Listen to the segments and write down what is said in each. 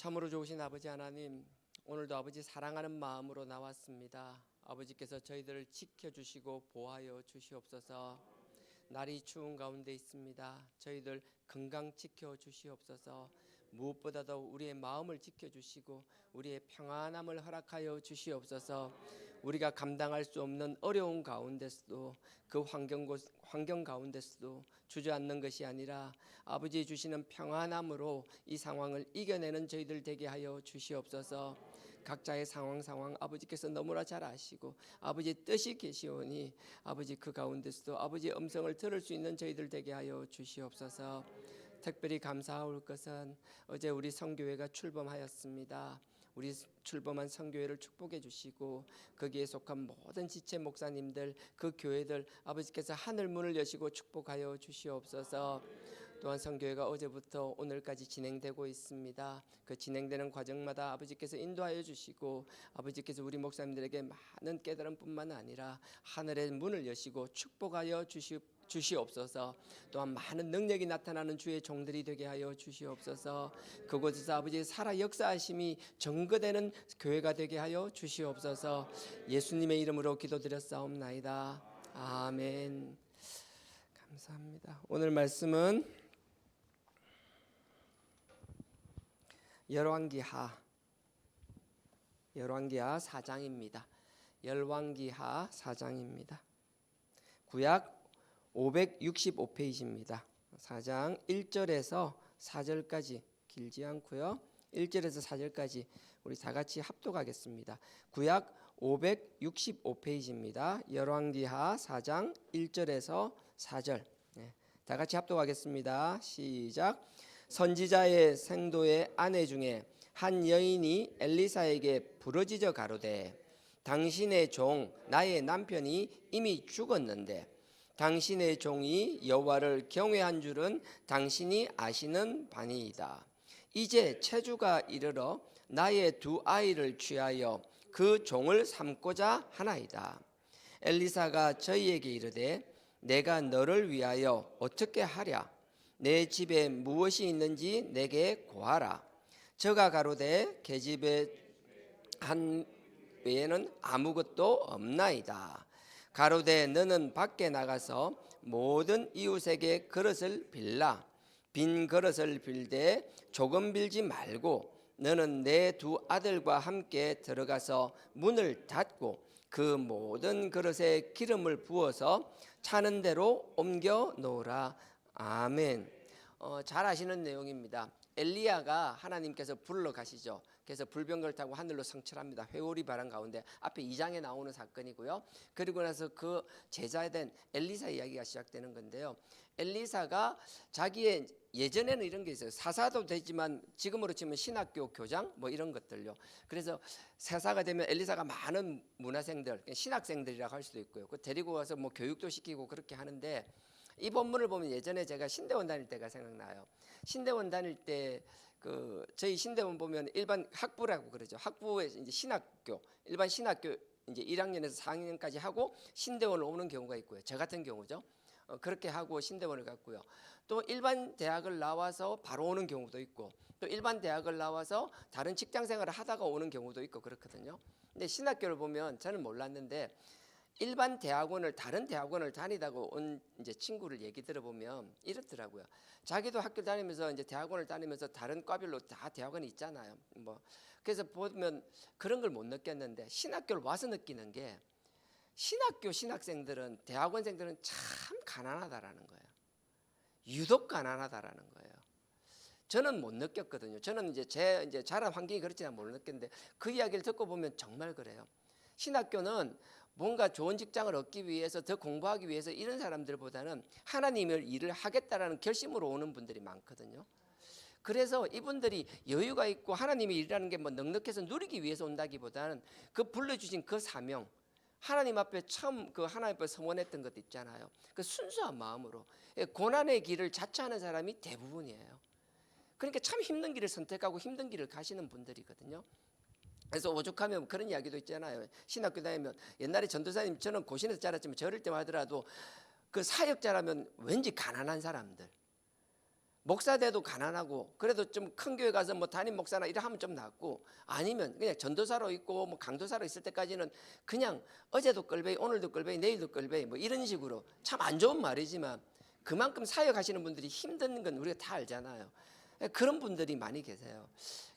참으로 좋으신 아버지 하나님, 오늘도 아버지 사랑하는 마음으로 나왔습니다. 아버지께서 저희들을 지켜주시고 보호하여 주시옵소서. 날이 추운 가운데 있습니다. 저희들 건강 지켜주시옵소서. 무엇보다도 우리의 마음을 지켜주시고 우리의 평안함을 허락하여 주시옵소서. 우리가 감당할 수 없는 어려운 가운데서도 그 환경 가운데서도 주저앉는 것이 아니라 아버지 주시는 평안함으로 이 상황을 이겨내는 저희들 되게 하여 주시옵소서. 각자의 상황 아버지께서 너무나 잘 아시고 아버지의 뜻이 계시오니 아버지 그 가운데서도 아버지의 음성을 들을 수 있는 저희들 되게 하여 주시옵소서. 특별히 감사할 것은 어제 우리 성교회가 출범하였습니다. 우리 출범한 성교회를 축복해 주시고 거기에 속한 모든 지체 목사님들, 그 교회들 아버지께서 하늘 문을 여시고 축복하여 주시옵소서. 또한 성교회가 어제부터 오늘까지 진행되고 있습니다. 그 진행되는 과정마다 아버지께서 인도하여 주시고 아버지께서 우리 목사님들에게 많은 깨달음뿐만 아니라 하늘의 문을 여시고 축복하여 주시옵소서. 또한 많은 능력이 나타나는 주의 종들이 되게 하여 주시옵소서. 그곳에서 아버지의 살아 역사하심이 증거되는 교회가 되게 하여 주시옵소서. 예수님의 이름으로 기도드렸사옵나이다. 아멘. 감사합니다. 오늘 말씀은 열왕기하 4장입니다. 열왕기하 4장입니다. 구약 565페이지입니다. 4장 1절에서 4절까지 길지 않고요. 1절에서 4절까지 우리 다 같이 합독하겠습니다. 구약 565페이지입니다. 열왕기하 4장 1절에서 4절. 다 같이 합독하겠습니다. 시작. 선지자의 생도의 아내 중에 한 여인이 엘리사에게 부르짖어 가로되 당신의 종 나의 남편이 이미 죽었는데 당신의 종이 여호와를 경외한 줄은 당신이 아시는 바니이다. 이제 체주가 이르러 나의 두 아이를 취하여 그 종을 삼고자 하나이다. 엘리사가 저희에게 이르되 내가 너를 위하여 어떻게 하랴? 내 집에 무엇이 있는지 내게 고하라. 저가 가로되 계집의 한 외에는 아무것도 없나이다. 가로되 너는 밖에 나가서 모든 이웃에게 그릇을 빌라. 빈 그릇을 빌되 조금 빌지 말고 너는 내 두 아들과 함께 들어가서 문을 닫고 그 모든 그릇에 기름을 부어서 차는 대로 옮겨 놓으라. 아멘. 잘 아시는 내용입니다. 엘리야가 하나님께서 불러 가시죠. 그래서 불병거를 타고 하늘로 성취합니다. 회오리 바람 가운데 앞에 2장에 나오는 사건이고요. 그리고 나서 그 제자된 엘리사 이야기가 시작되는 건데요. 엘리사가 자기의 예전에는 이런 게 있어요. 사사도 되지만 지금으로 치면 신학교 교장 뭐 이런 것들요. 그래서 사사가 되면 엘리사가 많은 문화생들, 신학생들이라고 할 수도 있고요. 그 데리고 와서 뭐 교육도 시키고 그렇게 하는데 이 본문을 보면 예전에 제가 신대원 다닐 때가 생각나요. 신대원 다닐 때 그 저희 신대원 보면 일반 학부라고 그러죠. 학부에 이제 신학교, 일반 신학교 이제 1학년에서 4학년까지 하고 신대원을 오는 경우가 있고요. 저 같은 경우죠. 그렇게 하고 신대원을 갔고요. 또 일반 대학을 나와서 바로 오는 경우도 있고 또 일반 대학을 나와서 다른 직장 생활을 하다가 오는 경우도 있고 그렇거든요. 근데 신학교를 보면 저는 몰랐는데 일반 대학원을 다른 대학원을 다니다가 온 이제 친구를 얘기 들어보면 이렇더라고요. 자기도 학교 다니면서 이제 대학원을 다니면서 다른 과별로 다 대학원이 있잖아요. 뭐 그래서 보면 그런 걸 못 느꼈는데 신학교를 와서 느끼는 게 신학교 신학생들은 대학원생들은 참 가난하다라는 거예요. 유독 가난하다라는 거예요. 저는 못 느꼈거든요. 저는 이제 제 자란 환경이 그렇지는 못 느꼈는데 그 이야기를 듣고 보면 정말 그래요. 신학교는 뭔가 좋은 직장을 얻기 위해서 더 공부하기 위해서 이런 사람들보다는 하나님의 일을 하겠다라는 결심으로 오는 분들이 많거든요. 그래서 이분들이 여유가 있고 하나님의 일이라는 게 뭐 넉넉해서 누리기 위해서 온다기보다는 그 불러주신 그 사명, 하나님 앞에 처음 그 하나님 앞에 서원했던 것도 있잖아요. 그 순수한 마음으로 고난의 길을 자처하는 사람이 대부분이에요. 그러니까 참 힘든 길을 선택하고 힘든 길을 가시는 분들이거든요. 그래서 오죽하면 그런 이야기도 있잖아요. 신학교 다니면 옛날에 전도사님 저는 고신에서 자랐지만 저럴 때만 하더라도 그 사역자라면 왠지 가난한 사람들 목사 돼도 가난하고 그래도 좀 큰 교회 가서 뭐 담임 목사나 이래 하면 좀 낫고, 아니면 그냥 전도사로 있고 뭐 강도사로 있을 때까지는 그냥 어제도 끌베이 오늘도 끌베이 내일도 끌베이 뭐 이런 식으로, 참 안 좋은 말이지만 그만큼 사역하시는 분들이 힘든 건 우리가 다 알잖아요. 그런 분들이 많이 계세요.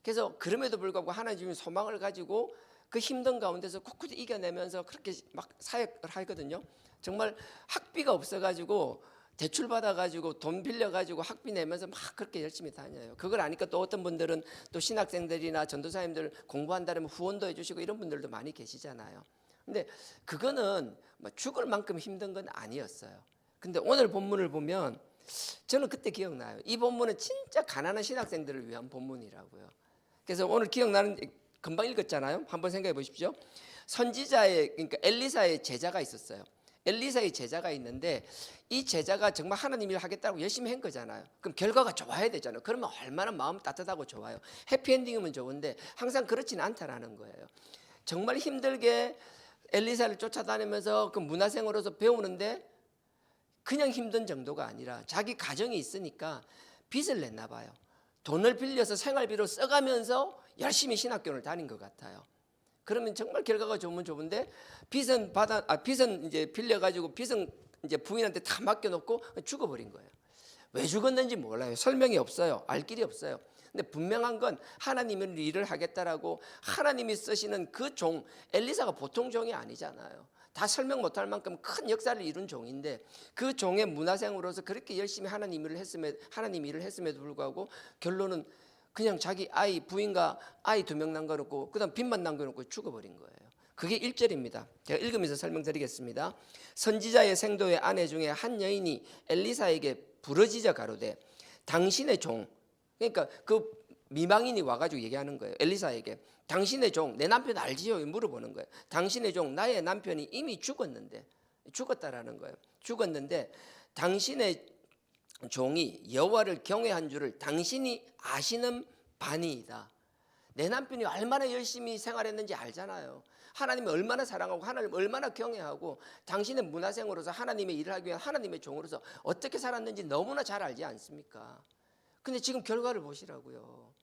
그래서 그럼에도 불구하고 하나님의 소망을 가지고 그 힘든 가운데서 꿋꿋이 이겨내면서 그렇게 막 사역을 하거든요. 정말 학비가 없어가지고 대출 받아가지고 돈 빌려가지고 학비 내면서 막 그렇게 열심히 다녀요. 그걸 아니까 또 어떤 분들은 또 신학생들이나 전도사님들 공부한다면 후원도 해주시고 이런 분들도 많이 계시잖아요. 근데 그거는 뭐 죽을 만큼 힘든 건 아니었어요. 근데 오늘 본문을 보면 저는 그때 기억나요. 이 본문은 진짜 가난한 신학생들을 위한 본문이라고요. 그래서 오늘 기억나는, 금방 읽었잖아요. 한번 생각해 보십시오. 선지자의, 그러니까 엘리사의 제자가 있었어요. 엘리사의 제자가 있는데 이 제자가 정말 하나님 일 하겠다고 열심히 한 거잖아요. 그럼 결과가 좋아야 되잖아요. 그러면 얼마나 마음 따뜻하고 좋아요. 해피엔딩이면 좋은데 항상 그렇지는 않다라는 거예요. 정말 힘들게 엘리사를 쫓아다니면서 그 문화생으로서 배우는데 그냥 힘든 정도가 아니라 자기 가정이 있으니까 빚을 냈나 봐요. 돈을 빌려서 생활비로 써가면서 열심히 신학교를 다닌 것 같아요. 그러면 정말 결과가 좋으면 좋은데 빚은 이제 빌려가지고 빚은 이제 부인한테 다 맡겨놓고 죽어버린 거예요. 왜 죽었는지 몰라요. 설명이 없어요. 알 길이 없어요. 근데 분명한 건 하나님의 일을 하겠다라고 하나님이 쓰시는 그 종, 엘리사가 보통 종이 아니잖아요. 다 설명 못할 만큼 큰 역사를 이룬 종인데 그 종의 문화생으로서 그렇게 열심히 하나님 일을 했음에도 불구하고 결론은 그냥 자기 아이 부인과 아이 2명 남겨놓고 그다음 빚만 남겨놓고 죽어버린 거예요. 그게 1절입니다. 제가 읽으면서 설명드리겠습니다. 선지자의 생도의 아내 중에 한 여인이 엘리사에게 부르짖어 가로되 당신의 종, 그러니까 그 미망인이 와가지고 얘기하는 거예요. 엘리사에게 당신의 종, 내 남편 알지요? 물어보는 거예요. 당신의 종, 나의 남편이 이미 죽었다라는 거예요. 죽었는데 당신의 종이 여호와를 경외한 줄을 당신이 아시는 바니이다. 내 남편이 얼마나 열심히 생활했는지 알잖아요. 하나님을 얼마나 사랑하고 하나님을 얼마나 경외하고 당신의 문화생으로서 하나님의 일을 하기 위한 하나님의 종으로서 어떻게 살았는지 너무나 잘 알지 않습니까? 근데 지금 결과를 보시라고요.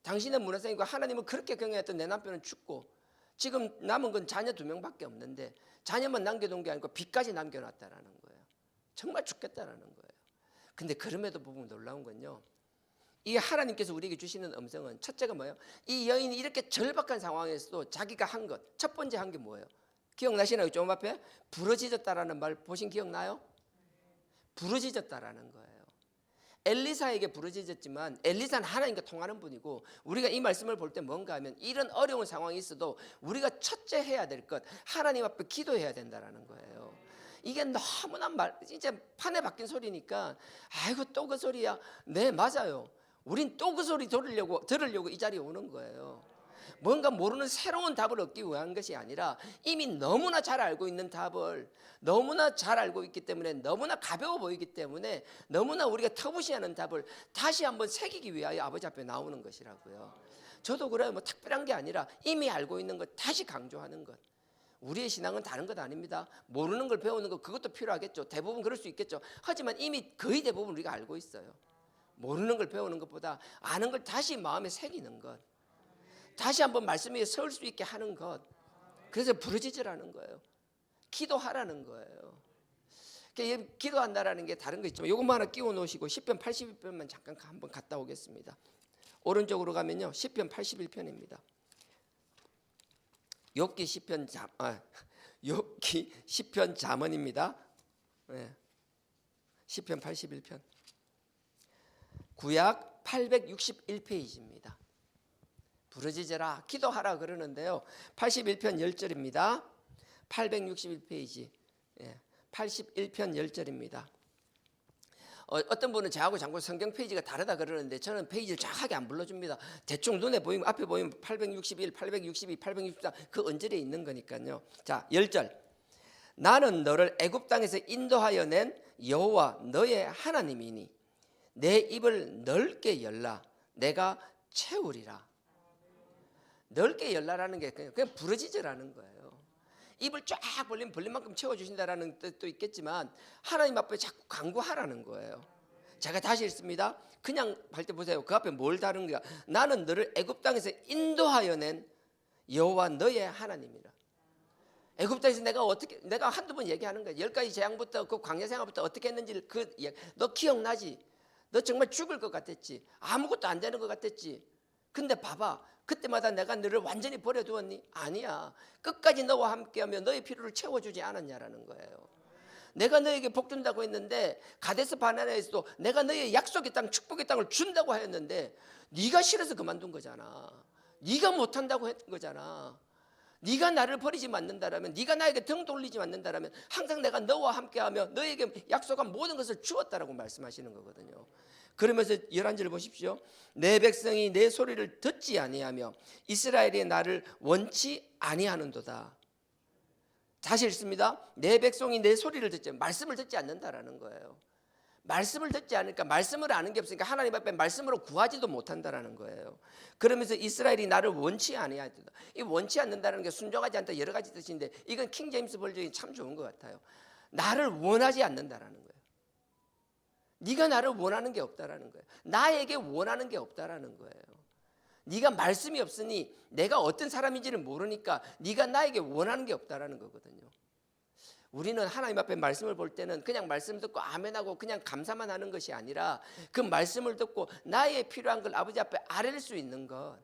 당신의 문화생이고 하나님을 그렇게 경외했던 내 남편은 죽고 지금 남은 건 자녀 2명밖에 없는데 자녀만 남겨둔 게 아니고 빚까지 남겨놨다라는 거예요. 정말 죽겠다라는 거예요. 근데 그럼에도 보면 놀라운 건요, 이 하나님께서 우리에게 주시는 음성은 첫째가 뭐예요? 이 여인이 이렇게 절박한 상황에서도 자기가 한 것, 첫 번째 한 게 뭐예요? 기억나시나요? 좀 앞에 부르짖었다라는 말 보신 기억나요? 부르짖었다라는 거예요. 엘리사에게 부르짖었지만 엘리사는 하나님과 통하는 분이고 우리가 이 말씀을 볼 때 뭔가 하면 이런 어려운 상황이 있어도 우리가 첫째 해야 될 것, 하나님 앞에 기도해야 된다라는 거예요. 이게 너무나 진짜 판에 박힌 소리니까 아이고 또 그 소리야. 네, 맞아요. 우린 또 그 소리 들으려고 이 자리에 오는 거예요. 뭔가 모르는 새로운 답을 얻기 위한 것이 아니라 이미 너무나 잘 알고 있는 답을 너무나 잘 알고 있기 때문에 너무나 가벼워 보이기 때문에 너무나 우리가 터부시하는 답을 다시 한번 새기기 위하여 아버지 앞에 나오는 것이라고요. 저도 그래요. 뭐 특별한 게 아니라 이미 알고 있는 것 다시 강조하는 것. 우리의 신앙은 다른 것 아닙니다. 모르는 걸 배우는 것 그것도 필요하겠죠. 대부분 그럴 수 있겠죠. 하지만 이미 거의 대부분 우리가 알고 있어요. 모르는 걸 배우는 것보다 아는 걸 다시 마음에 새기는 것, 다시 한번 말씀 위에 설 수 있게 하는 것. 그래서 부르짖으라는 거예요. 기도하라는 거예요. 기도한다라는 게 다른 거 있지만 이것만 하나 끼워 놓으시고 시편 81편만 잠깐 한번 갔다 오겠습니다. 오른쪽으로 가면요, 시편 81편입니다. 욥기 시편 잠언입니다. 네. 시편 81편. 구약 861페이지입니다. 부르짖어라, 기도하라 그러는데요. 81편 10절입니다. 861페이지. 81편 10절입니다. 어떤 분은 저하고 자꾸 성경 페이지가 다르다 그러는데 저는 페이지를 정확하게 안 불러줍니다. 대충 눈에 보이면 앞에 보이면 861, 862, 863 그 언저리에 있는 거니까요. 자, 10절. 나는 너를 애굽 땅에서 인도하여 낸 여호와 너의 하나님이니 내 입을 넓게 열라 내가 채우리라. 넓게 열라라는 게 그냥 부르짖으라는 거예요. 입을 쫙 벌린 만큼 채워주신다라는 뜻도 있겠지만 하나님 앞에 자꾸 간구하라는 거예요. 제가 다시 읽습니다. 그냥 할 때 보세요. 그 앞에 뭘 다른 거야? 나는 너를 애굽 땅에서 인도하여 낸 여호와 너의 하나님이라. 애굽 땅에서 내가 한두 번 얘기하는 거야. 10가지 재앙부터 그 광야 생활부터 어떻게 했는지를 너 기억나지? 너 정말 죽을 것 같았지. 아무것도 안 되는 것 같았지. 근데 봐봐, 그때마다 내가 너를 완전히 버려두었니? 아니야. 끝까지 너와 함께하며 너의 필요를 채워주지 않았냐라는 거예요. 내가 너에게 복 준다고 했는데 가데스 바네아에서도 내가 너의 약속의 땅, 축복의 땅을 준다고 하였는데 네가 싫어서 그만둔 거잖아. 네가 못한다고 했던 거잖아. 네가 나를 버리지 않는다라면, 네가 나에게 등 돌리지 않는다라면 항상 내가 너와 함께하며 너에게 약속한 모든 것을 주었다라고 말씀하시는 거거든요. 그러면서 11절 보십시오. 내 백성이 내 소리를 듣지 아니하며 이스라엘이 나를 원치 아니하는도다. 다시 읽습니다. 내 백성이 내 소리를 듣지, 말씀을 듣지 않는다라는 거예요. 말씀을 듣지 않으니까, 말씀을 아는 게 없으니까 하나님 앞에 말씀으로 구하지도 못한다라는 거예요. 그러면서 이스라엘이 나를 원치 아니하도다. 이 원치 않는다는 게 순종하지 않다, 여러 가지 뜻인데 이건 킹 제임스 버전이 참 좋은 것 같아요. 나를 원하지 않는다라는 거예요. 네가 나를 원하는 게 없다라는 거예요. 나에게 원하는 게 없다라는 거예요. 네가 말씀이 없으니 내가 어떤 사람인지를 모르니까 네가 나에게 원하는 게 없다라는 거거든요. 우리는 하나님 앞에 말씀을 볼 때는 그냥 말씀 듣고 아멘하고 그냥 감사만 하는 것이 아니라 그 말씀을 듣고 나의 필요한 걸 아버지 앞에 아뢰릴 수 있는 것,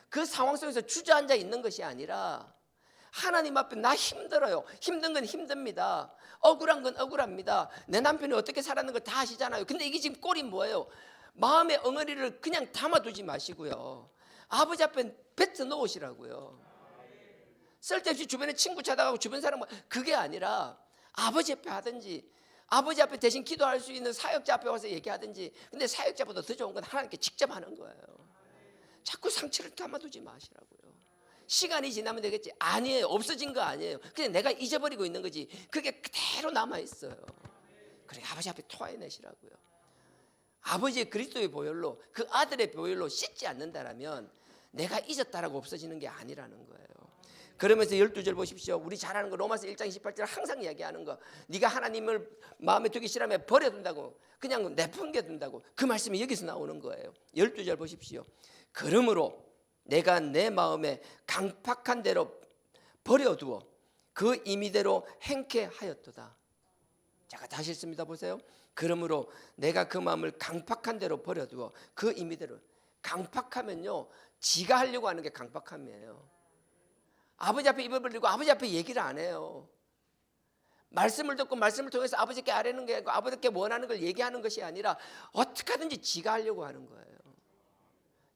그 상황 속에서 주저앉아 있는 것이 아니라 하나님 앞에 나 힘들어요. 힘든 건 힘듭니다. 억울한 건 억울합니다. 내 남편이 어떻게 살았는 걸 다 아시잖아요. 근데 이게 지금 꼴이 뭐예요? 마음의 엉어리를 그냥 담아두지 마시고요. 아버지 앞에 뱉어 놓으시라고요. 쓸데없이 주변에 친구 찾아가고 주변 사람, 그게 아니라 아버지 앞에 하든지, 아버지 앞에 대신 기도할 수 있는 사역자 앞에 와서 얘기하든지. 근데 사역자보다 더 좋은 건 하나님께 직접 하는 거예요. 자꾸 상처를 담아두지 마시라고요. 시간이 지나면 되겠지. 아니에요. 없어진 거 아니에요. 그냥 내가 잊어버리고 있는 거지. 그게 그대로 남아있어요. 그러니까 아버지 앞에 토해내시라고요. 아버지의 그리스도의 보혈로, 그 아들의 보혈로 씻지 않는다라면 내가 잊었다라고 없어지는 게 아니라는 거예요. 그러면서 12절 보십시오. 우리 잘 아는 거 로마서 1장 28절 항상 이야기하는 거, 네가 하나님을 마음에 두기 싫으면 버려둔다고, 그냥 내팽개둔다고, 그 말씀이 여기서 나오는 거예요. 12절 보십시오. 그러므로 내가 내 마음에 강팍한 대로 버려두어 그 임의대로 행케 하였도다. 제가 다시 읽습니다. 보세요. 그러므로 내가 그 마음을 강팍한 대로 버려두어 그 임의대로. 강팍하면요, 지가 하려고 하는 게 강팍함이에요. 아버지 앞에 입을 벌리고 아버지 앞에 얘기를 안 해요. 말씀을 듣고 말씀을 통해서 아버지께 아뢰는 게 아니고 아버지께 원하는 걸 얘기하는 것이 아니라 어떻게 하든지 지가 하려고 하는 거예요.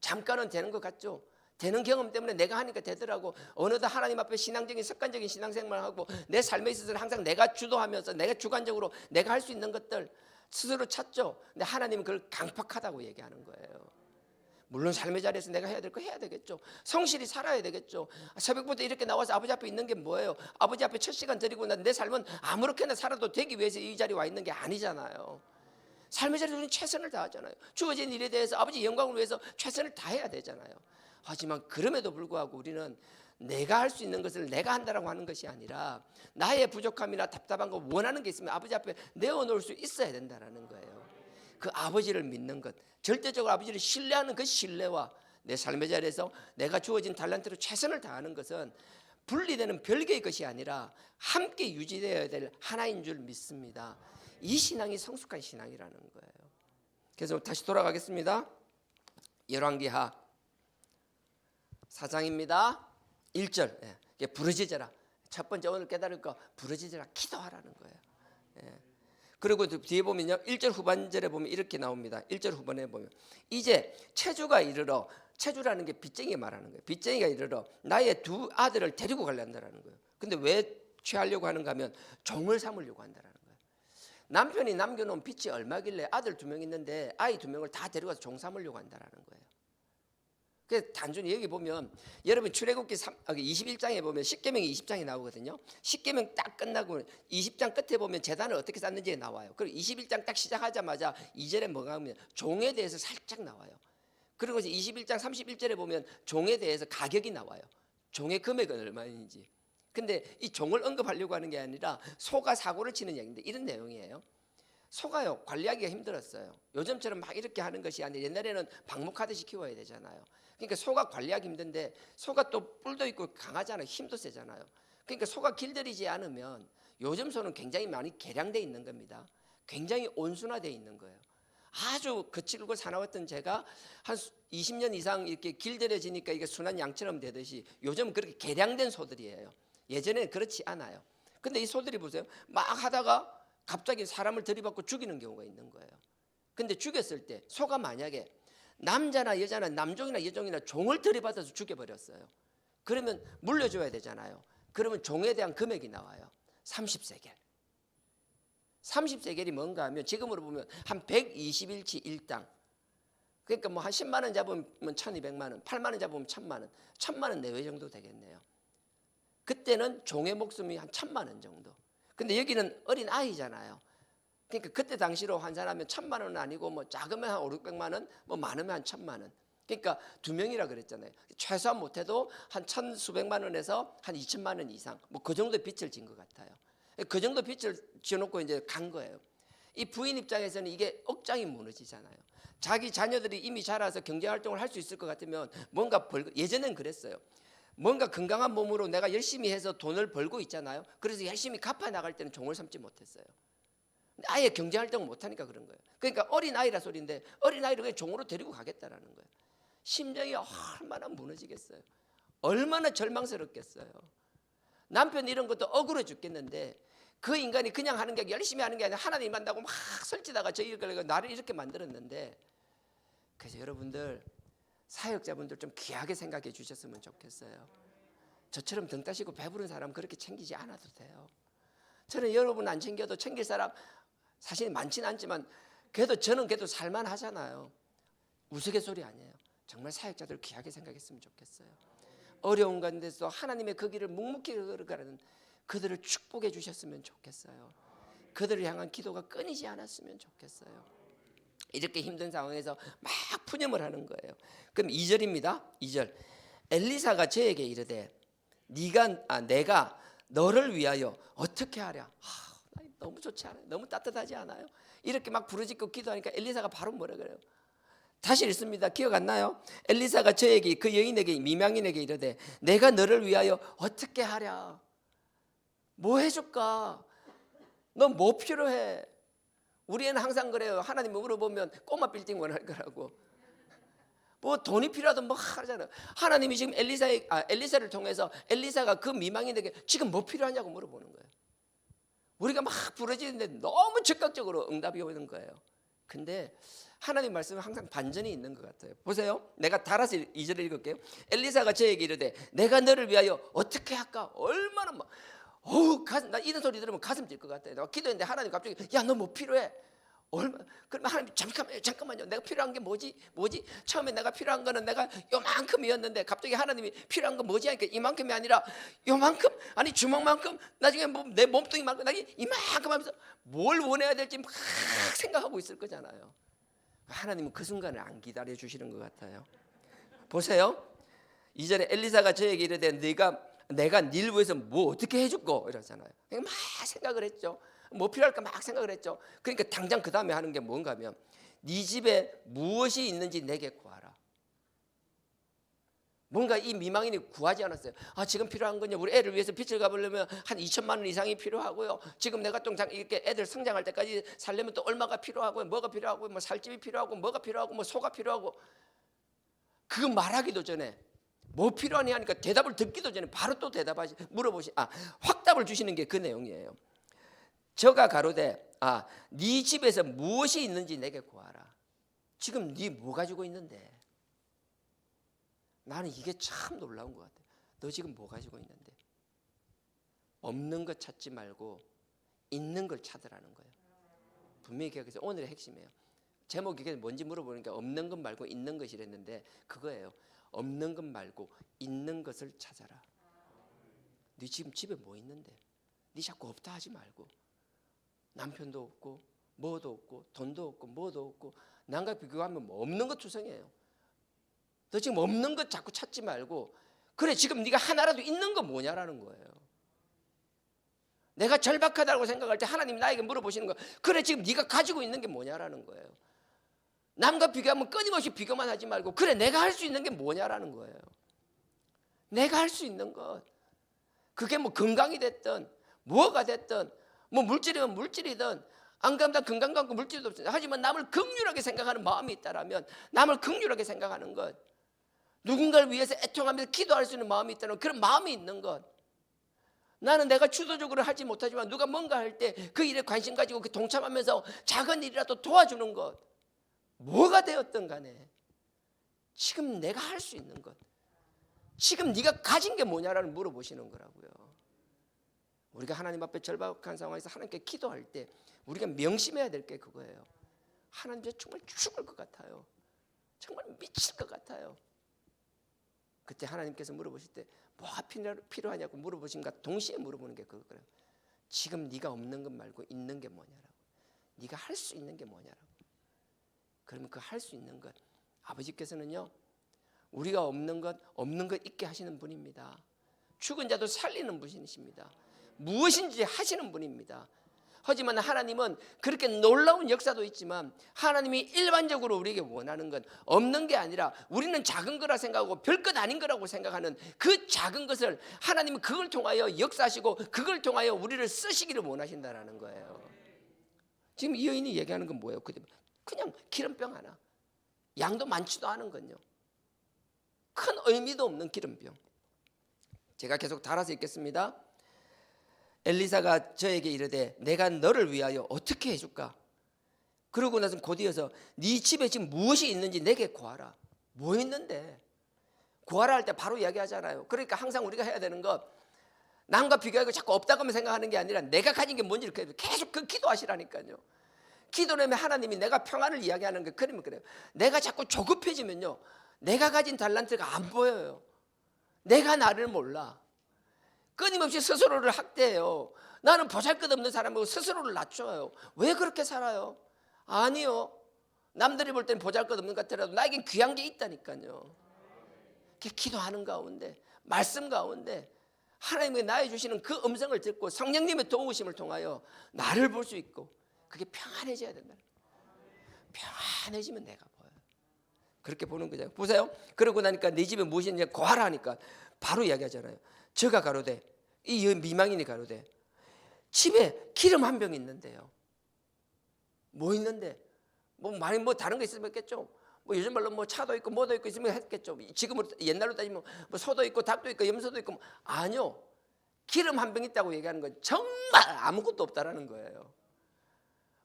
잠깐은 되는 것 같죠? 되는 경험 때문에 내가 하니까 되더라고. 어느덧 하나님 앞에 신앙적인 습관적인 신앙생활을 하고 내 삶에 있어서는 항상 내가 주도하면서 내가 주관적으로 내가 할 수 있는 것들 스스로 찾죠. 근데 하나님은 그걸 강팍하다고 얘기하는 거예요. 물론 삶의 자리에서 내가 해야 될 거 해야 되겠죠. 성실히 살아야 되겠죠. 새벽부터 이렇게 나와서 아버지 앞에 있는 게 뭐예요? 아버지 앞에 첫 시간 드리고 난 내 삶은 아무렇게나 살아도 되기 위해서 이 자리에 와 있는 게 아니잖아요. 삶의 자리에서 우리는 최선을 다하잖아요. 주어진 일에 대해서 아버지 영광을 위해서 최선을 다해야 되잖아요. 하지만 그럼에도 불구하고 우리는 내가 할 수 있는 것을 내가 한다라고 하는 것이 아니라 나의 부족함이나 답답한 거 원하는 게 있으면 아버지 앞에 내어놓을 수 있어야 된다는 거예요. 그 아버지를 믿는 것, 절대적으로 아버지를 신뢰하는 그 신뢰와 내 삶의 자리에서 내가 주어진 달란트로 최선을 다하는 것은 분리되는 별개의 것이 아니라 함께 유지되어야 될 하나인 줄 믿습니다. 이 신앙이 성숙한 신앙이라는 거예요. 그래서 다시 돌아가겠습니다. 열왕기하 4장입니다. 1절, 부르짖어라. 첫 번째 오늘 깨달을 거, 부르짖어라, 기도하라는 거예요. 그리고 뒤에 보면요, 1절 후반절에 보면 이렇게 나옵니다. 1절 후반에 보면 이제 체주가 이르러, 체주라는 게 빚쟁이 말하는 거예요. 빚쟁이가 이르러 나의 두 아들을 데리고 가려한다는 거예요. 근데 왜 취하려고 하는가 하면 종을 삼으려고 한다는 거예요. 남편이 남겨놓은 빚이 얼마길래 아들 2명 있는데 아이 2명을 다 데려가서 종 삼으려고 한다는 거예요. 그 단순히 여기 보면 여러분 출애굽기 21장에 보면 십계명이 20장에 나오거든요. 십계명 딱 끝나고 20장 끝에 보면 제단을 어떻게 쌓는지 나와요. 그리고 21장 딱 시작하자마자 2절에 뭐가 하면 종에 대해서 살짝 나와요. 그리고 21장 31절에 보면 종에 대해서 가격이 나와요. 종의 금액은 얼마인지. 근데 이 종을 언급하려고 하는 게 아니라 소가 사고를 치는 얘기인데 이런 내용이에요. 소가요 관리하기가 힘들었어요. 요즘처럼 막 이렇게 하는 것이 아니라 옛날에는 방목하듯이 키워야 되잖아요. 그러니까 소가 관리하기 힘든데 소가 또 뿔도 있고 강하잖아요. 힘도 세잖아요. 그러니까 소가 길들이지 않으면 요즘 소는 굉장히 많이 개량되어 있는 겁니다. 굉장히 온순화되어 있는 거예요. 아주 거칠고 사나웠던 제가 한 20년 이상 이렇게 길들여지니까 이게 순한 양처럼 되듯이 요즘 그렇게 개량된 소들이에요. 예전에는 그렇지 않아요. 근데 이 소들이 보세요. 막 하다가 갑자기 사람을 들이받고 죽이는 경우가 있는 거예요. 근데 죽였을 때 소가 만약에 남자나 여자나 남종이나 여종이나 종을 들이받아서 죽여버렸어요. 그러면 물려줘야 되잖아요. 그러면 종에 대한 금액이 나와요. 30세겔. 30세겔이 뭔가 하면 지금으로 보면 한 120일치 일당. 그러니까 뭐 한 10만 원 잡으면 1200만 원, 8만 원 잡으면 1000만 원, 1000만 원 내외 정도 되겠네요. 그때는 종의 목숨이 한 1000만 원 정도. 근데 여기는 어린 아이잖아요. 그러니까 그때 당시로 환산하면 1000만 원은 아니고 뭐 작으면 한 5, 600만 원, 뭐 많으면 한 1000만 원. 그러니까 2명이라 그랬잖아요. 최소한 못해도 한 1000수백만 원에서 한 2000만 원 이상 뭐 그 정도 빚을 진 것 같아요. 그 정도 빚을 지어놓고 이제 간 거예요. 이 부인 입장에서는 이게 억장이 무너지잖아요. 자기 자녀들이 이미 자라서 경제활동을 할 수 있을 것 같으면 뭔가 예전엔 그랬어요. 뭔가 건강한 몸으로 내가 열심히 해서 돈을 벌고 있잖아요. 그래서 열심히 갚아 나갈 때는 종을 삼지 못했어요. 아예 경제활동을 못하니까 그런 거예요. 그러니까 어린아이라 소리인데 어린아이를 그냥 종으로 데리고 가겠다라는 거예요. 심정이 얼마나 무너지겠어요. 얼마나 절망스럽겠어요. 남편 이런 것도 억울해 죽겠는데 그 인간이 그냥 하는 게 열심히 하는 게 아니라 하나님 만나고 막 설치다가 저희를 나를 이렇게 만들었는데, 그래서 여러분들 사역자분들 좀 귀하게 생각해 주셨으면 좋겠어요. 저처럼 등 따시고 배부른 사람 그렇게 챙기지 않아도 돼요. 저는 여러분 안 챙겨도 챙길 사람 사실 많지는 않지만 저는 그래도 살만하잖아요. 우스갯소리 아니에요. 정말 사역자들 귀하게 생각했으면 좋겠어요. 어려운 가운데서 하나님의 그 길을 묵묵히 걸어가는 그들을 축복해 주셨으면 좋겠어요. 그들을 향한 기도가 끊이지 않았으면 좋겠어요. 이렇게 힘든 상황에서 막 푸념을 하는 거예요. 그럼 2절입니다. 2절. 엘리사가 저에게 이르되 내가 너를 위하여 어떻게 하랴. 너무 좋지 않아요? 너무 따뜻하지 않아요? 이렇게 막 부르짖고 기도하니까 엘리사가 바로 뭐라 그래요? 다시 읽습니다. 기억 안 나요? 엘리사가 저에게 그 여인에게 미망인에게 이르되 내가 너를 위하여 어떻게 하랴. 뭐 해줄까? 너 뭐 필요해? 우리 애는 항상 그래요. 하나님 물어보면 꼬마 빌딩 원할 거라고. 뭐 돈이 필요하든 뭐 하잖아요. 하나님이 지금 엘리사를 통해서 엘리사가 그 미망인에게 지금 뭐 필요하냐고 물어보는 거예요. 우리가 막 부러지는데 너무 즉각적으로 응답이 오는 거예요. 근데 하나님 말씀은 항상 반전이 있는 것 같아요. 보세요. 내가 달아서 2절을 읽을게요. 엘리사가 저에게 이르되 내가 너를 위하여 어떻게 할까? 얼마나 막 나 이런 소리 들으면 가슴 뛸 것 같아요. 내가 기도했는데 하나님 갑자기 야 너 뭐 필요해? 그러면 하나님 잠깐만요. 내가 필요한 게 뭐지? 처음에 내가 필요한 거는 내가 요만큼이었는데 갑자기 하나님이 필요한 거 뭐지 하니까 이만큼이 아니라 요만큼, 아니 주먹만큼, 나중에 내 몸뚱이만큼, 나 이만큼 하면서 뭘 원해야 될지 막 생각하고 있을 거잖아요. 하나님은 그 순간을 안 기다려 주시는 것 같아요. 보세요. 이전에 엘리사가 저에게 이르되 내가 닐 위해서 뭐 어떻게 해줄까 이러잖아요. 막 생각을 했죠. 뭐 필요할까 막 생각을 했죠. 그러니까 당장 그 다음에 하는 게 뭔가 하면 네 집에 무엇이 있는지 내게 구하라. 뭔가 이 미망인이 구하지 않았어요. 지금 필요한 건요, 우리 애를 위해서 빚을 갚으려면 한 2천만 원 이상이 필요하고요. 지금 내가 좀 이렇게 애들 성장할 때까지 살려면 또 얼마가 필요하고요, 뭐가 필요하고요, 뭐 살집이 필요하고 뭐가 필요하고 뭐 소가 필요하고. 그거 말하기도 전에 뭐 필요하니 하니까 대답을 듣기도 전에 바로 또 확답을 주시는 게 그 내용이에요. 저가 가로되 네 집에서 무엇이 있는지 내게 구하라. 지금 네 뭐 가지고 있는데? 나는 이게 참 놀라운 것 같아. 너 지금 뭐 가지고 있는데? 없는 것 찾지 말고 있는 걸 찾으라는 거예요. 분명히 기억해서 오늘의 핵심이에요. 제목이 뭔지 물어보니까 없는 것 말고 있는 것이랬는데 그거예요. 없는 것 말고 있는 것을 찾아라. 네 지금 집에 뭐 있는데? 네 자꾸 없다 하지 말고. 남편도 없고 뭐도 없고 돈도 없고 뭐도 없고 남과 비교하면 뭐 없는 것 투성이에요. 너 지금 없는 것 자꾸 찾지 말고 그래 지금 네가 하나라도 있는 거 뭐냐라는 거예요. 내가 절박하다고 생각할 때 하나님이 나에게 물어보시는 거, 그래 지금 네가 가지고 있는 게 뭐냐라는 거예요. 남과 비교하면 끊임없이 비교만 하지 말고, 그래 내가 할 수 있는 게 뭐냐라는 거예요. 내가 할 수 있는 것, 그게 뭐 건강이 됐든 뭐가 됐든, 뭐 물질이면 물질이든 안 그러면 건강 갖고 물질도 없습니다. 하지만 남을 긍휼하게 생각하는 마음이 있다라면, 남을 긍휼하게 생각하는 것, 누군가를 위해서 애통하면서 기도할 수 있는 마음이 있다면 그런 마음이 있는 것, 나는 내가 주도적으로 하지 못하지만 누가 뭔가 할 때 그 일에 관심 가지고 그 동참하면서 작은 일이라도 도와주는 것, 뭐가 되었든 간에 지금 내가 할 수 있는 것, 지금 네가 가진 게 뭐냐라는 물어보시는 거라고요. 우리가 하나님 앞에 절박한 상황에서 하나님께 기도할 때 우리가 명심해야 될 게 그거예요. 하나님 저 정말 죽을 것 같아요. 정말 미칠 것 같아요. 그때 하나님께서 물어보실 때 뭐가 필요하냐고 물어보신가 동시에 물어보는 게 그거예요. 지금 네가 없는 것 말고 있는 게 뭐냐라고, 네가 할 수 있는 게 뭐냐라고. 그러면 그 할 수 있는 것, 아버지께서는요 우리가 없는 것 있게 하시는 분입니다. 죽은 자도 살리는 분이십니다. 무엇인지 하시는 분입니다. 하지만 하나님은 그렇게 놀라운 역사도 있지만 하나님이 일반적으로 우리에게 원하는 건 없는 게 아니라 우리는 작은 거라 생각하고 별것 아닌 거라고 생각하는 그 작은 것을 하나님은 그걸 통하여 역사하시고 그걸 통하여 우리를 쓰시기를 원하신다라는 거예요. 지금 이 여인이 얘기하는 건 뭐예요? 그냥 기름병 하나, 양도 많지도 않은 건요, 큰 의미도 없는 기름병. 제가 계속 달아서 읽겠습니다. 엘리사가 저에게 이르되 내가 너를 위하여 어떻게 해줄까? 그러고 나서 곧이어서 네 집에 지금 무엇이 있는지 내게 구하라. 뭐 있는데? 구하라 할 때 바로 이야기하잖아요. 그러니까 항상 우리가 해야 되는 것, 남과 비교하고 자꾸 없다고만 생각하는 게 아니라 내가 가진 게 뭔지 이렇게 계속 그 기도하시라니까요. 기도하면 하나님이 내가 평안을 이야기하는 게 그러면 그래요. 내가 자꾸 조급해지면요 내가 가진 달란트가 안 보여요. 내가 나를 몰라. 끊임없이 스스로를 학대해요. 나는 보잘것없는 사람이고 스스로를 낮춰요. 왜 그렇게 살아요? 아니요, 남들이 볼 땐 보잘것없는 것 같더라도 나에겐 귀한 게 있다니까요. 기도하는 가운데, 말씀 가운데 하나님이 나에 주시는 그 음성을 듣고 성령님의 도우심을 통하여 나를 볼 수 있고, 그게 평안해져야 된다. 평안해지면 내가 보여요. 그렇게 보는 거죠. 보세요. 그러고 나니까 네 집에 무엇이 있느냐 구하라 하니까 바로 이야기하잖아요. 저가 가로되, 이 미망인이 가로되 집에 기름 한 병 있는데요. 뭐 있는데? 뭐 많이 뭐 다른 거 있으면 했겠죠. 뭐 요즘 말로 뭐 차도 있고 뭐도 있고 있으면 했겠죠. 지금으로 옛날로 따지면 뭐 소도 있고 닭도 있고 염소도 있고 아니요. 기름 한 병 있다고 얘기하는 건 정말 아무것도 없다라는 거예요.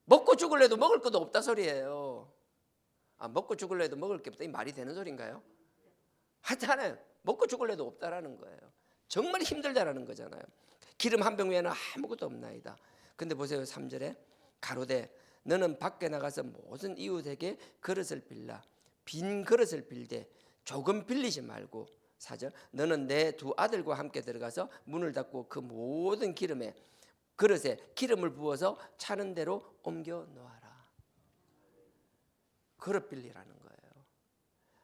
먹고 죽을래도 먹을 것도 없다 소리예요. 아, 먹고 죽을래도 먹을 게 없다, 이 말이 되는 소린가요? 하여튼 먹고 죽을래도 없다라는 거예요. 정말 힘들다라는 거잖아요. 기름 한 병 외에는 아무것도 없나이다. 근데 보세요, 3절에 가로되 너는 밖에 나가서 모든 이웃에게 그릇을 빌라. 빈 그릇을 빌되 조금 빌리지 말고, 4절 너는 내 두 아들과 함께 들어가서 문을 닫고 그 모든 그릇에 기름을 부어서 차는 대로 옮겨 놓아라. 그릇 빌리라는 거예요.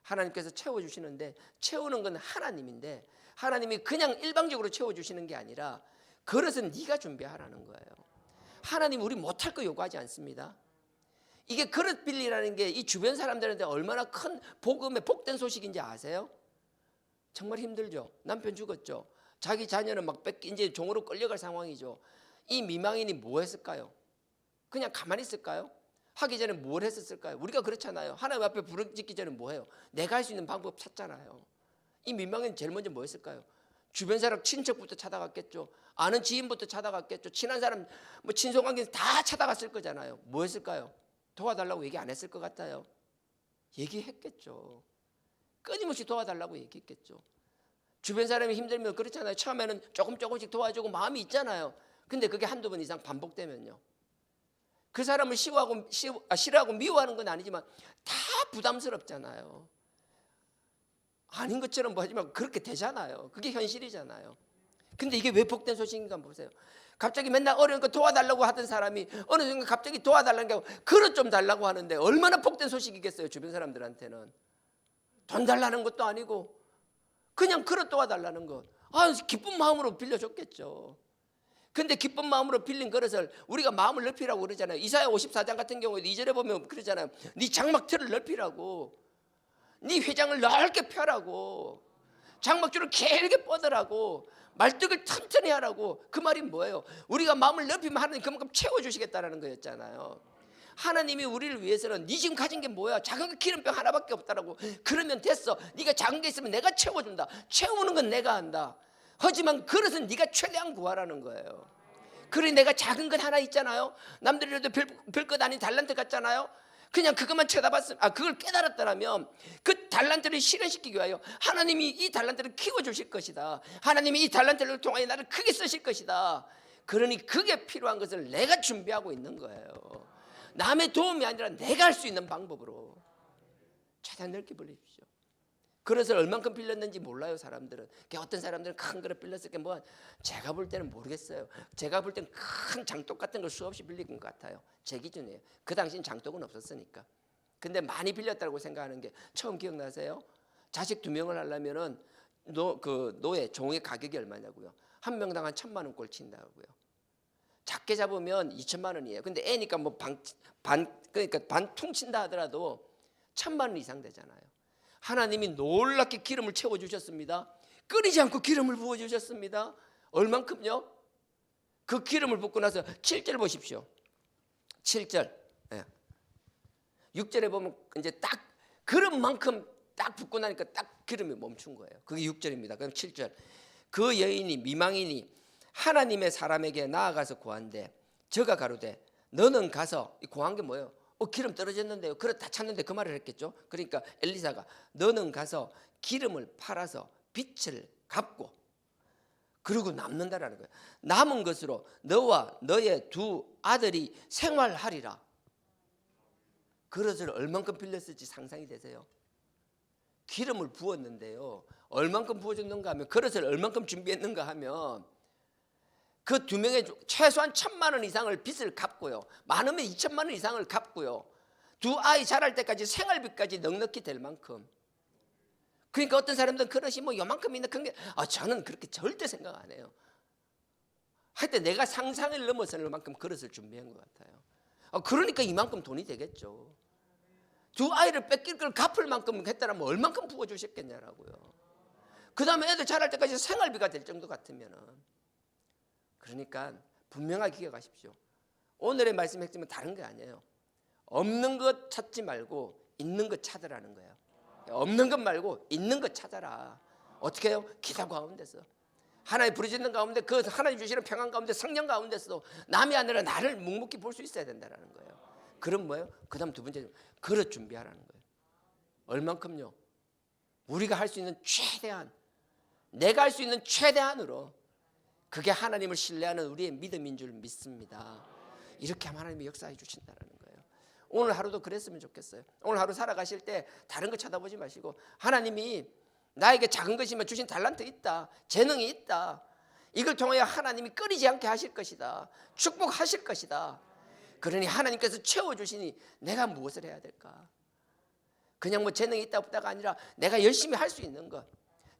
하나님께서 채워주시는데, 채우는 건 하나님인데 하나님이 그냥 일방적으로 채워주시는 게 아니라 그릇은 네가 준비하라는 거예요. 하나님 우리 못할 거 요구하지 않습니다. 이게 그릇 빌리라는 게 이 주변 사람들한테 얼마나 큰 복음의 복된 소식인지 아세요? 정말 힘들죠. 남편 죽었죠. 자기 자녀는 막 이제 종으로 끌려갈 상황이죠. 이 미망인이 뭐 했을까요? 그냥 가만히 있을까요? 하기 전에 뭘 했었을까요? 우리가 그렇잖아요. 하나님 앞에 부르짖기 전에 뭐 해요? 내가 할 수 있는 방법 찾잖아요. 이 민망인 제일 먼저 뭐 했을까요? 주변 사람 친척부터 찾아갔겠죠. 아는 지인부터 찾아갔겠죠. 친한 사람 뭐 친손관계 다 찾아갔을 거잖아요. 뭐 했을까요? 도와달라고 얘기 안 했을 것 같아요. 얘기했겠죠. 끊임없이 도와달라고 얘기했겠죠. 주변 사람이 힘들면 그렇잖아요. 처음에는 조금씩 도와주고 마음이 있잖아요. 근데 그게 한두 번 이상 반복되면요, 그 사람을 싫어하고 미워하는 건 아니지만 다 부담스럽잖아요. 아닌 것처럼 뭐 하지만 그렇게 되잖아요. 그게 현실이잖아요. 근데 이게 왜 복된 소식인가 보세요. 갑자기 맨날 어려운 거 도와달라고 하던 사람이 어느 순간 갑자기 도와달라는 게 아니고 그릇 좀 달라고 하는데 얼마나 복된 소식이겠어요. 주변 사람들한테는 돈 달라는 것도 아니고 그냥 그릇 도와달라는 것, 기쁜 마음으로 빌려줬겠죠. 근데 기쁜 마음으로 빌린 그릇을 우리가 마음을 넓히라고 그러잖아요. 이사야 54장 같은 경우에도 2절에 보면 그러잖아요. 네 장막틀을 넓히라고, 네 회장을 넓게 펴라고, 장막줄을 길게 뻗으라고, 말뚝을 튼튼히 하라고. 그 말이 뭐예요? 우리가 마음을 넓히면 하나님 그만큼 채워주시겠다라는 거였잖아요. 하나님이 우리를 위해서는 네 지금 가진 게 뭐야? 작은 기름병 하나밖에 없다라고. 그러면 됐어. 네가 작은 게 있으면 내가 채워준다. 채우는 건 내가 한다. 하지만 그릇은 네가 최대한 구하라는 거예요. 그래, 내가 작은 것 하나 있잖아요. 남들이라도 별것 아닌 달란트 같잖아요. 그냥 그것만 쳐다봤으면, 그걸 깨달았더라면 그 달란트를 실현시키기 위하여 하나님이 이 달란트를 키워주실 것이다. 하나님이 이 달란트를 통하여 나를 크게 쓰실 것이다. 그러니 그게 필요한 것을 내가 준비하고 있는 거예요. 남의 도움이 아니라 내가 할 수 있는 방법으로 최대한 넓게 벌리십시오. 그릇을 얼만큼 빌렸는지 몰라요, 사람들은. 어떤 사람들은 큰 그릇 빌렸을 게 뭐, 제가 볼 때는 모르겠어요. 제가 볼 때는 큰 장독 같은 걸 수없이 빌린 것 같아요. 제 기준이에요. 그 당시엔 장독은 없었으니까. 근데 많이 빌렸다고 생각하는 게, 처음 기억나세요? 자식 2명을 하려면은 노예 종의 가격이 얼마냐고요? 한 명당 한 1,000만 원 꼴 친다고요. 작게 잡으면 2천만 원이에요. 근데 애니까 뭐 그러니까 반퉁 친다 하더라도 1,000만 원 이상 되잖아요. 하나님이 놀랍게 기름을 채워주셨습니다. 끓이지 않고 기름을 부어주셨습니다. 얼만큼요? 그 기름을 붓고 나서 7절 보십시오. 7절. 6절에 보면 이제 딱 그릇만큼 딱 붓고 나니까 딱 기름이 멈춘 거예요. 그게 6절입니다. 그럼 7절. 그 여인이 미망인이 하나님의 사람에게 나아가서 구한대, 저가 가로되 너는 가서, 이 구한 게 뭐예요? 기름 떨어졌는데요. 그릇 다 찼는데 그 말을 했겠죠. 그러니까 엘리사가 너는 가서 기름을 팔아서 빚을 갚고 그리고 남는다라는 거예요. 남은 것으로 너와 너의 2 아들이 생활하리라. 그릇을 얼만큼 빌렸을지 상상이 되세요? 기름을 부었는데요, 얼만큼 부어줬는가 하면, 그릇을 얼만큼 준비했는가 하면 그 2명의 최소한 1,000만 원 이상을 빚을 갚고요, 많으면 2천만 원 이상을 갚고요, 2 아이 자랄 때까지 생활비까지 넉넉히 될 만큼. 그러니까 어떤 사람들은 그릇이 뭐 요만큼 있는 큰 게, 저는 그렇게 절대 생각 안 해요. 하여튼 내가 상상을 넘어서는 만큼 그릇을 준비한 것 같아요. 그러니까 이만큼 돈이 되겠죠. 2 아이를 뺏길 걸 갚을 만큼 했다라면 얼만큼 부어주셨겠냐라고요. 그 다음에 애들 자랄 때까지 생활비가 될 정도 같으면은. 그러니까 분명하게 기억하십시오. 오늘의 말씀의 핵심은 다른 게 아니에요. 없는 것 찾지 말고 있는 것 찾으라는 거예요. 없는 것 말고 있는 것 찾아라. 어떻게 해요? 기도 가운데서, 하나님 부르짖는 가운데, 그 하나님 주시는 평안 가운데, 성령 가운데서 남이 아니라 나를 묵묵히 볼 수 있어야 된다는 거예요. 그럼 뭐예요? 그 다음 2번째, 그릇 준비하라는 거예요. 얼만큼요? 우리가 할 수 있는 최대한, 내가 할 수 있는 최대한으로. 그게 하나님을 신뢰하는 우리의 믿음인 줄 믿습니다. 이렇게 하면 하나님이 역사해 주신다는 거예요. 오늘 하루도 그랬으면 좋겠어요. 오늘 하루 살아가실 때 다른 거 쳐다보지 마시고, 하나님이 나에게 작은 것이면 주신 달란트 있다, 재능이 있다, 이걸 통하여 하나님이 끊이지 않게 하실 것이다, 축복하실 것이다. 그러니 하나님께서 채워주시니 내가 무엇을 해야 될까? 그냥 뭐 재능이 있다 없다가 아니라 내가 열심히 할 수 있는 것,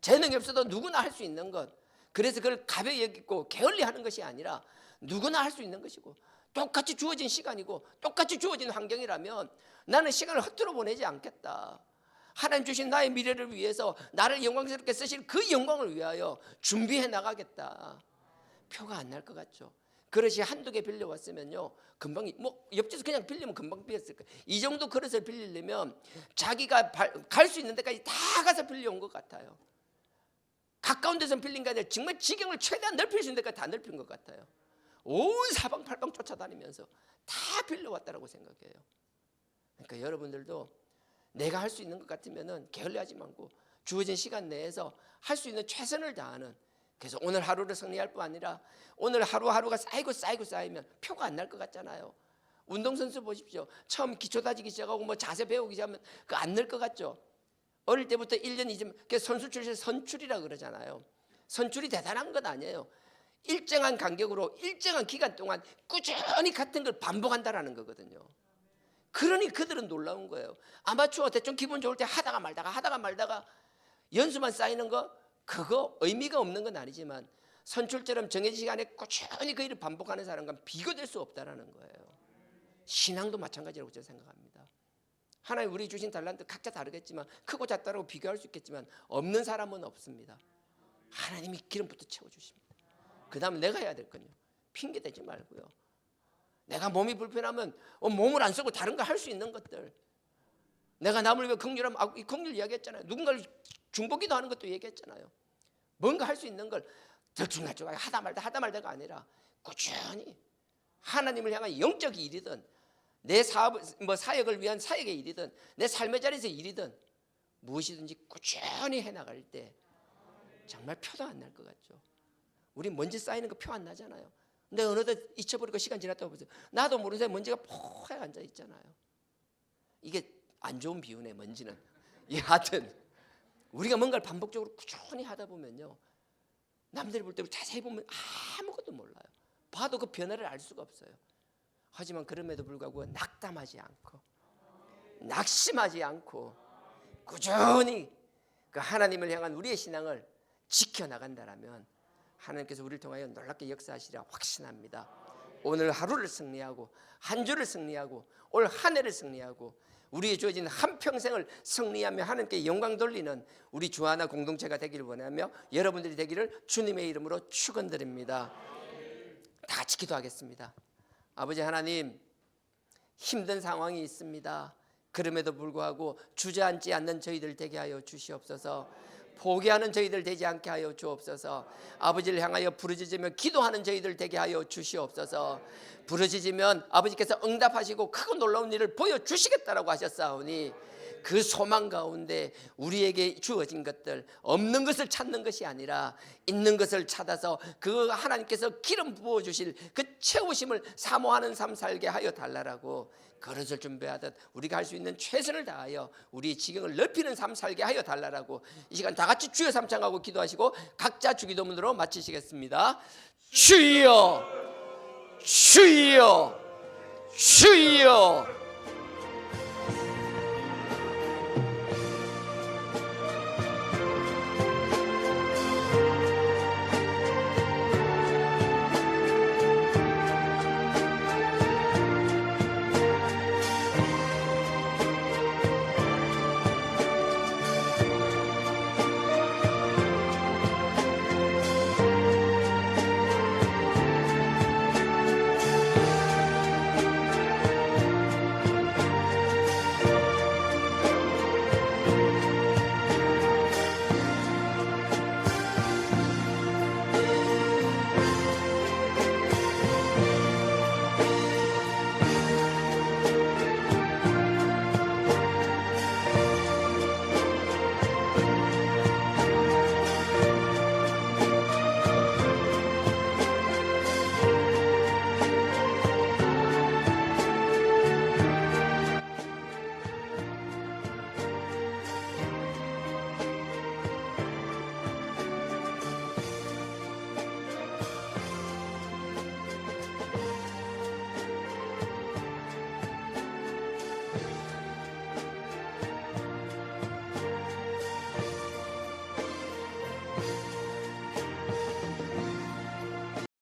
재능이 없어도 누구나 할 수 있는 것. 그래서 그걸 가벼이 여기고 게을리 하는 것이 아니라 누구나 할 수 있는 것이고, 똑같이 주어진 시간이고 똑같이 주어진 환경이라면 나는 시간을 헛되이 보내지 않겠다. 하나님 주신 나의 미래를 위해서 나를 영광스럽게 쓰실 그 영광을 위하여 준비해 나가겠다. 표가 안 날 것 같죠? 그릇이 한두 개 빌려왔으면요, 금방, 뭐 옆집에서 그냥 빌리면 금방 빌렸을 거예요. 이 정도 그릇을 빌리려면 자기가 갈 수 있는 데까지 다 가서 빌려온 것 같아요. 가까운 데서 빌린 게 아니라 정말 지경을 최대한 넓힐 수 있는 데까지 다 넓힌 것 같아요. 온 사방팔방 쫓아다니면서 다 빌려왔다라고 생각해요. 그러니까 여러분들도 내가 할 수 있는 것 같으면은 게을리하지 말고 주어진 시간 내에서 할 수 있는 최선을 다하는, 그래서 오늘 하루를 승리할 뿐 아니라 오늘 하루하루가 쌓이면 표가 안 날 것 같잖아요. 운동선수 보십시오. 처음 기초 다지기 시작하고 뭐 자세 배우기 시작하면 그 안 늘 것 같죠? 어릴 때부터 1년 2년, 선수 출신 선출이라 그러잖아요. 선출이 대단한 건 아니에요. 일정한 간격으로 일정한 기간 동안 꾸준히 같은 걸 반복한다라는 거거든요. 그러니 그들은 놀라운 거예요. 아마추어 대충 기분 좋을 때 하다가 말다가 연수만 쌓이는 거, 그거 의미가 없는 건 아니지만 선출처럼 정해진 시간에 꾸준히 그 일을 반복하는 사람과 비교될 수 없다라는 거예요. 신앙도 마찬가지라고 저는 생각합니다. 하나님 우리 주신 달란트 각자 다르겠지만 크고 작다라고 비교할 수 있겠지만 없는 사람은 없습니다. 하나님이 기름부터 채워주십니다. 그 다음 내가 해야 될 건요, 핑계 대지 말고요, 내가 몸이 불편하면 몸을 안 쓰고 다른 거 할 수 있는 것들, 내가 남을 위해 긍휼하면, 긍휼 이야기했잖아요. 누군가를 중보기도 하는 것도 얘기했잖아요. 뭔가 할 수 있는 걸 들쭉날쭉하게 하다 말다가 아니라 꾸준히 하나님을 향한 영적 일이든 내 사업, 사역을 위한 사역의 일이든 내 삶의 자리에서 일이든 무엇이든지 꾸준히 해나갈 때 정말 표도 안 날 것 같죠. 우리 먼지 쌓이는 거 표 안 나잖아요. 근데 어느덧 잊혀버리고 시간 지났다고 보세요. 나도 모르는 사이에 먼지가 포에 앉아 있잖아요. 이게 안 좋은 비유네, 먼지는. 하여튼 우리가 뭔가를 반복적으로 꾸준히 하다 보면요, 남들이 볼 때 자세히 보면 아무것도 몰라요. 봐도 그 변화를 알 수가 없어요. 하지만 그럼에도 불구하고 낙담하지 않고 낙심하지 않고 꾸준히 그 하나님을 향한 우리의 신앙을 지켜나간다라면 하나님께서 우리를 통하여 놀랍게 역사하시리라 확신합니다. 오늘 하루를 승리하고 한 주를 승리하고 올 한 해를 승리하고 우리의 주어진 한평생을 승리하며 하나님께 영광 돌리는 우리 주하나 공동체가 되기를 원하며 여러분들이 되기를 주님의 이름으로 축원드립니다. 다 같이 기도하겠습니다. 아버지 하나님, 힘든 상황이 있습니다. 그럼에도 불구하고 주저앉지 않는 저희들 되게 하여 주시옵소서. 포기하는 저희들 되지 않게 하여 주옵소서. 아버지를 향하여 부르짖으며 기도하는 저희들 되게 하여 주시옵소서. 부르짖으면 아버지께서 응답하시고 크고 놀라운 일을 보여주시겠다라고 하셨사오니 그 소망 가운데 우리에게 주어진 것들, 없는 것을 찾는 것이 아니라 있는 것을 찾아서 그 하나님께서 기름 부어주실 그 채우심을 사모하는 삶 살게 하여 달라라고 그릇을 준비하듯 우리가 할 수 있는 최선을 다하여 우리의 지경을 넓히는 삶 살게 하여 달라라고 이 시간 다 같이 주여 삼창하고 기도하시고 각자 주기도문으로 마치시겠습니다. 주여, 주여, 주여.